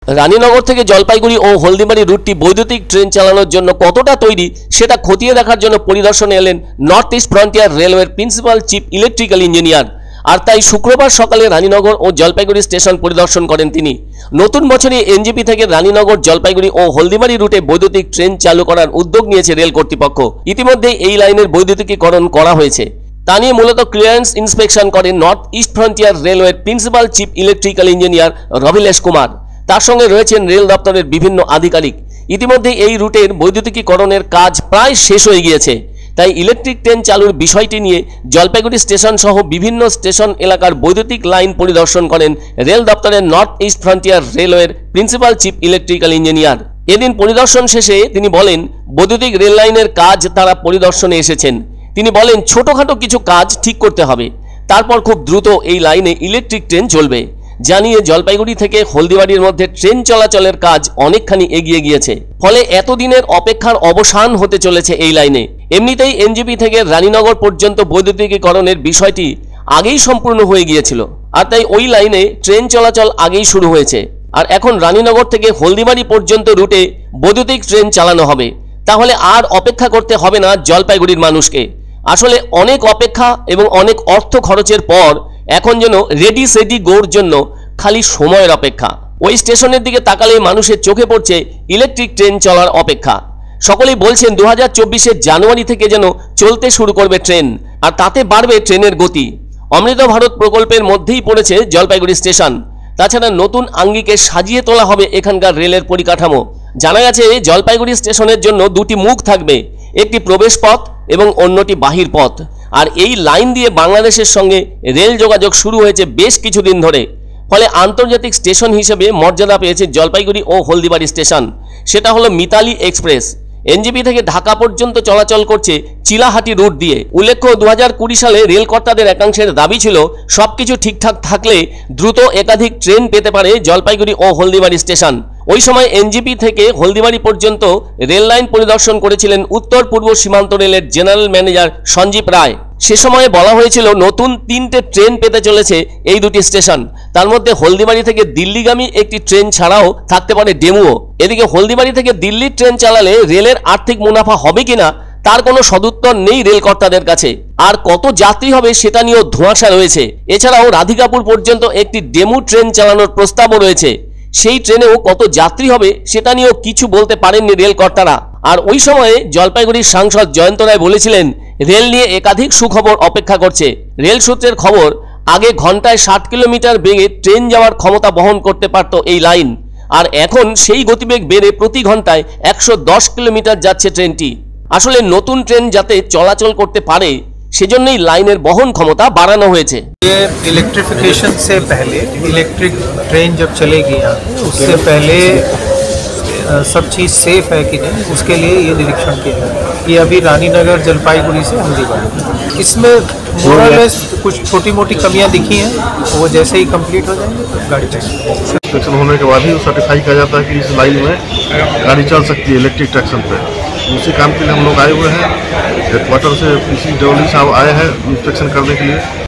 রানীনগর থেকে জলপাইগুড়ি ও হলদিবাড়ি রুটটি বৈদ্যুতিক ট্রেন চালানোর জন্য কতটা তৈরি সেটা খতিয়ে দেখার জন্য পরিদর্শনে এলেন নর্থ ইস্ট ফ্রন্টিয়ার রেলওয়ের প্রিন্সিপাল চিফ ইলেকট্রিক্যাল ইঞ্জিনিয়ার। আর তাই শুক্রবার সকালে রানীনগর ও জলপাইগুড়ি স্টেশন পরিদর্শন করেন তিনি। নতুন বছরে এনজেপি থেকে রানীনগর, জলপাইগুড়ি ও হলদিবাড়ি রুটে বৈদ্যুতিক ট্রেন চালু করার উদ্যোগ নিয়েছে রেল কর্তৃপক্ষ। ইতিমধ্যে এই লাইনের বৈদ্যুতিকীকরণ করা হয়েছে। তা নিয়ে মূলত ক্লিয়ারেন্স ইন্সপেকশন করেন নর্থ ইস্ট ফ্রন্টিয়ার রেলওয়ের principal chief electrical engineer Ravilesh Kumar. তার সঙ্গে রয়েছেন রেল দপ্তরের বিভিন্ন আধিকারিক। ইতিমধ্যে এই রুটের বৈদ্যুতিকীকরণের কাজ প্রায় শেষ হয়ে গিয়েছে। তাই ইলেকট্রিক ট্রেন চালুর বিষয়টি নিয়ে জলপাইগুড়ি স্টেশন সহ বিভিন্ন স্টেশন এলাকার বৈদ্যুতিক লাইন পরিদর্শন করেন রেল দপ্তরের নর্থ ইস্ট ফ্রন্টিয়ার রেলওয়ের প্রিন্সিপাল চিফ ইলেকট্রিক্যাল ইঞ্জিনিয়ার। এদিন পরিদর্শন শেষে তিনি বলেন, বৈদ্যুতিক রেল লাইনের কাজ তারা পরিদর্শনে এসেছেন। তিনি বলেন, ছোটখাটো কিছু কাজ ঠিক করতে হবে, তারপর খুব দ্রুত এই লাইনে ইলেকট্রিক ট্রেন চলবে। জানিয়ে জলপাইগুড়ি থেকে হলদিবাড়ির মধ্যে ট্রেন চলাচলের কাজ অনেকখানি এগিয়ে গিয়েছে। ফলে এতদিনের অপেক্ষার অবসান হতে চলেছে এই লাইনে। এমনিতেই এনজেপি থেকে রানীনগর পর্যন্ত বৈদ্যুতিকীকরণের বিষয়টি আগেই সম্পূর্ণ হয়ে গিয়েছিল, আর তাই ওই লাইনে ট্রেন চলাচল আগেই শুরু হয়েছে। আর এখন রানীনগর থেকে হলদিবাড়ি পর্যন্ত রুটে বৈদ্যুতিক ট্রেন চালানো হবে। তাহলে আর অপেক্ষা করতে হবে না জলপাইগুড়ির মানুষকে। আসলে অনেক অপেক্ষা এবং অনেক অর্থ খরচের পর এখন যেন রেডি সেডি গোর জন্য খালি সময়ের অপেক্ষা। ওই স্টেশনের দিকে তাকালে মানুষের চোখে পড়ছে ইলেকট্রিক ট্রেন চলার অপেক্ষা। সকলেই বলছেন 2024 জানুয়ারি থেকে যেন চলতে শুরু করবে ট্রেন, আর তাতে বাড়বে ট্রেনের গতি। অমৃত ভারত প্রকল্পের মধ্যেই পড়েছে জলপাইগুড়ি স্টেশন। তাছাড়া নতুন আঙ্গিকে সাজিয়ে তোলা হবে এখানকার রেলের পরিকাঠামো। জানা গেছে জলপাইগুড়ি স্টেশনের জন্য দুটি মুখ থাকবে, একটি প্রবেশ পথ এবং অন্যটি বাহির পথ। আর এই লাইন দিয়ে বাংলাদেশের সঙ্গে রেল যোগাযোগ শুরু হয়েছে বেশ কিছুদিন ধরে। ফলে আন্তর্জাতিক স্টেশন হিসেবে মর্যাদা পেয়েছে জলপাইগুড়ি ও হলদিবাড়ি স্টেশন। সেটা হলো মিতালি এক্সপ্রেস। এনজেপি থেকে ঢাকা পর্যন্ত চলাচল করছে চিলাহাটি রুট দিয়ে। উল্লেখ্য, 2020 সালে রেল কর্তাদের একাংশের দাবি ছিল সবকিছু ঠিকঠাক থাকলে দ্রুত একাধিক ট্রেন পেতে পারে জলপাইগুড়ি ও হলদিবাড়ি স্টেশন। ওই সময় এনজেপি থেকে হলদিবাড়ি পর্যন্ত রেল লাইন পরিদর্শন করেছিলেন উত্তর পূর্ব সীমান্ত রেলের জেনারেল ম্যানেজার সঞ্জীব রায়। সে সময়ে বলা হয়েছিল নতুন 3টে ট্রেন পেতে চলেছে এই দুটি স্টেশন। তার মধ্যে হলদিবাড়ি থেকে দিল্লিগামী একটি ট্রেন ছাড়াও থাকতে পারে ডেমুও। এদিকে হলদিবাড়ি থেকে দিল্লির ট্রেন চালালে রেলের আর্থিক মুনাফা হবে কিনা তার কোনো সদুত্তর নেই রেল কর্তাদের কাছে। আর কত যাত্রী হবে সেটা নিয়েও ধোঁয়াশা রয়েছে। এছাড়াও রাধিকাপুর পর্যন্ত একটি ডেমু ট্রেন চালানোর প্রস্তাবও রয়েছে। সেই ট্রেনেও কত যাত্রী হবে সেটা নিয়েও কিছু বলতে পারেননি রেল কর্তারা। আর ওই সময়ে জলপাইগুড়ির সাংসদ জয়ন্ত রায় বলেছিলেন রেল নিয়ে একাধিক সুখবর অপেক্ষা করছে। রেল সূত্রের খবর, আগে ঘন্টায় 60 কিলোমিটার বেগে ট্রেন যাওয়ার ক্ষমতা বহন করতে পারত এই লাইন, আর এখন সেই গতিবেগ বেড়ে প্রতি ঘন্টায় 110 কিলোমিটার যাচ্ছে ট্রেনটি। আসলে নতুন ট্রেন যাতে চলাচল করতে পারে সেজন্যই লাইনের বহন ক্ষমতা বাড়ানো হয়েছে। ये इलेक्ट्रिफिकेशन से पहले इलेक्ट्रिक ट्रेन जब चलेगी यहाँ, उससे पहले सब चीज़ सेफ है कि नहीं, उसके लिए ये निरीक्षण किया है। ये अभी रानीनगर जलपाईगुड़ी से हल्दीबाड़ी, इसमें मोरलेस कुछ छोटी मोटी कमियां दिखी हैं, वो जैसे ही कंप्लीट हो जाएंगे तो गाड़ी चलेगी। ट्रैक्शन होने के बाद ही सर्टिफाई किया जाता है कि इस लाइन में गाड़ी चल सकती है इलेक्ट्रिक ट्रैक्शन पे। उसी काम के लिए हम लोग आए हुए हैं। हेडक्वार्टर से पीसी डोली साहब आए हैं इंस्पेक्शन करने के लिए।